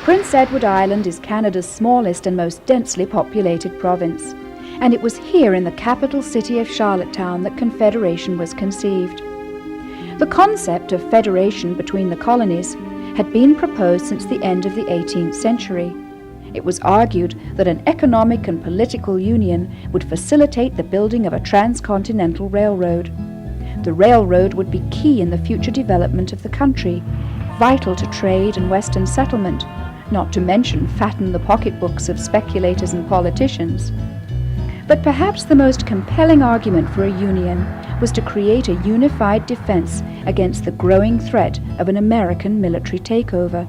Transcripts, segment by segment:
Prince Edward Island is Canada's smallest and most densely populated province, and it was here in the capital city of Charlottetown that Confederation was conceived. The concept of federation between the colonies had been proposed since the end of the 18th century. It was argued that an economic and political union would facilitate the building of a trans-continental railroad. The railroad would be key in the future development of the country, vital to trade and Western settlement, not to mention fatten the pocketbooks of speculators and politicians. But perhaps the most compelling argument for a union was to create a unified defense against the growing threat of an American military takeover.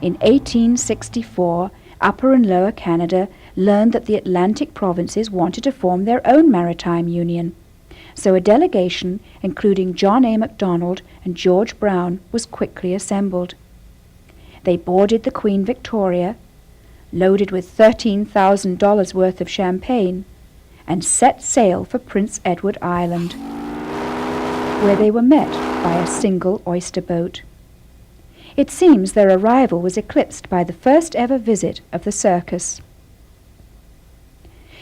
In 1864, Upper and Lower Canada learned that the Atlantic provinces wanted to form their own maritime union. So a delegation, including John A. Macdonald and George Brown, was quickly assembled. They boarded the Queen Victoria, loaded with $13,000 worth of champagne, and set sail for Prince Edward Island, where they were met by a single oyster boat. It seems their arrival was eclipsed by the first ever visit of the Circus.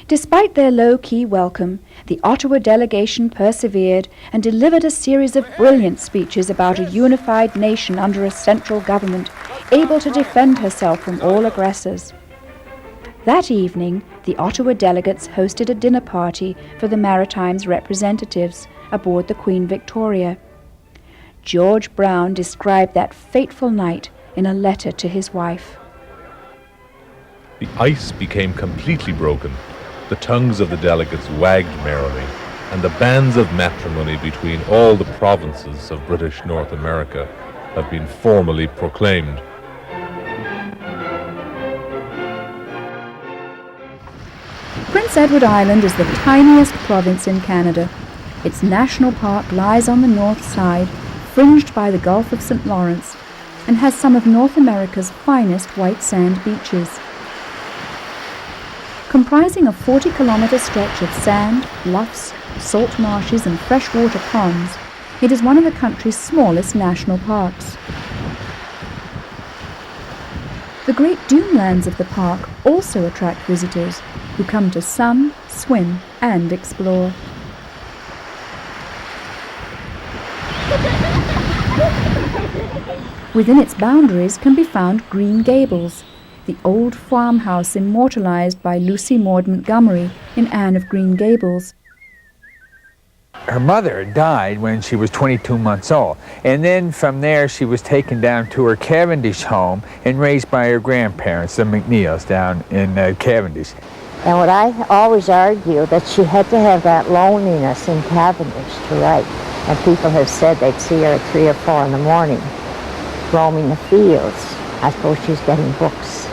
Despite their low-key welcome, the Ottawa delegation persevered and delivered a series of brilliant speeches about a unified nation under a central government, able to defend herself from all aggressors. That evening, the Ottawa delegates hosted a dinner party for the Maritimes representatives aboard the Queen Victoria. George Brown described that fateful night in a letter to his wife. The ice became completely broken. The tongues of the delegates wagged merrily, and the bands of matrimony between all the provinces of British North America have been formally proclaimed. Prince Edward Island is the tiniest province in Canada. Its national park lies on the north side, fringed by the Gulf of St. Lawrence, and has some of North America's finest white sand beaches. Comprising a 40-kilometre stretch of sand, bluffs, salt marshes and freshwater ponds, it is one of the country's smallest national parks. The great dunelands of the park also attract visitors who come to sun, swim and explore. Within its boundaries can be found Green Gables, the old farmhouse immortalized by Lucy Maud Montgomery in Anne of Green Gables. Her mother died when she was 22 months old, and then from there she was taken down to her Cavendish home and raised by her grandparents, the McNeils, down in Cavendish. And what I always argue that she had to have that loneliness in Cavendish to write. And people have said they'd see her at 3 or 4 in the morning roaming the fields. I suppose she's getting books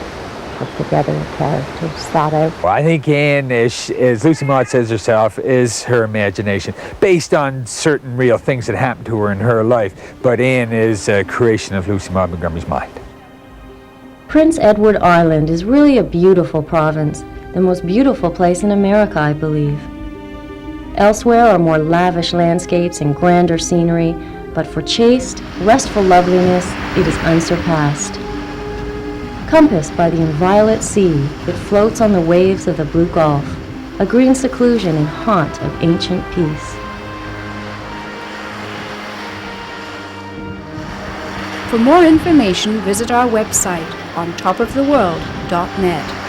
put together, characters thought out. Well, I think Anne, as Lucy Maud says herself, is her imagination, based on certain real things that happened to her in her life. But Anne is a creation of Lucy Maud Montgomery's mind. Prince Edward Island is really a beautiful province, the most beautiful place in America, I believe. Elsewhere are more lavish landscapes and grander scenery, but for chaste, restful loveliness, it is unsurpassed. Compassed by the inviolate sea, it floats on the waves of the blue Gulf, a green seclusion and haunt of ancient peace. For more information, visit our website on topoftheworld.net.